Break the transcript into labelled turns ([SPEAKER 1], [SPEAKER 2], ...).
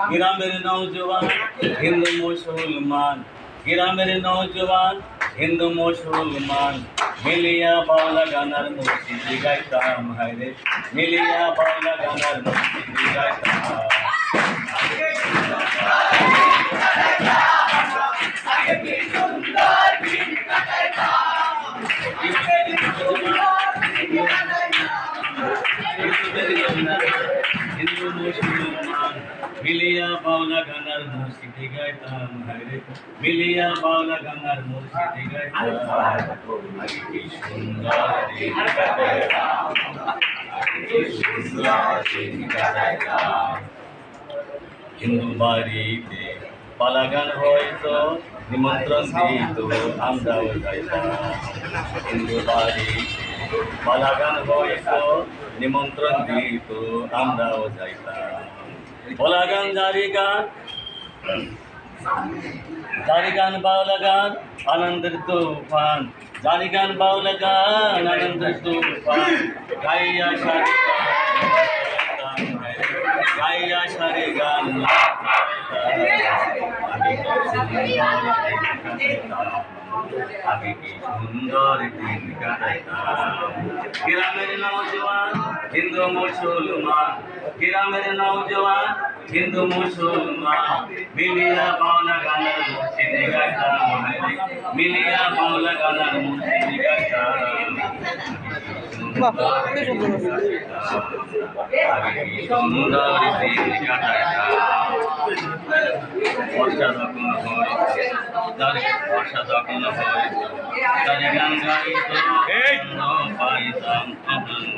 [SPEAKER 1] গ্রামের নওজওয়ান হিন্দু মুসলমান, গ্রামের নওজওয়ান হিন্দু মুসলমান মিলিয়া বাউলা গানার মুর্শিদি গাইতাম হায়রে, মিলিয়া বাউলা গানার মুর্শিদি গাইতাম। হিন্দু মুসলমান মিলিয়া বাউলা গানার মুর্শিদি গাইতাম হায়রে, মিলিয়া বাউলা গানার মুর্শিদি গাইতাম। কি সুন্দর দিন কাটাইতাম, কি সুন্দর দিন কাটাইতাম। হিন্দু বাড়িতে পালাগান হয়তো নিমন্ত্রণ দিত আমরাও যাইতাম। হিন্দু বাড়িতে পালাগান হয়তো নিমন্ত্রণ দিত আমরাও যাইতাম। পালাগান জারি গান, জারি গান বাউলা গান আনন্দের তুফান, জারি গান বাউলা গান আনন্দের তুফান। গাইয়া সারি গাইয়া সারি গান আগে কি সুন্দর দিন কাটাইতাম। গ্রামের নওজওয়ান হিন্দু মুসলমান, গ্রামের নওজওয়ান হিন্দু মুসলমান মিলিয়া বাউলা গানার মুর্শিদি গাইতাম হায়রে, মিলিয়া বাউলা গানার মুর্শিদি গাইতাম। আগে কি সুন্দর দিন কাটাইতাম। বর্ষা যখন হয়, বর্ষা যখন হয় তারে গান গাইত পাইতাম আনন্দ।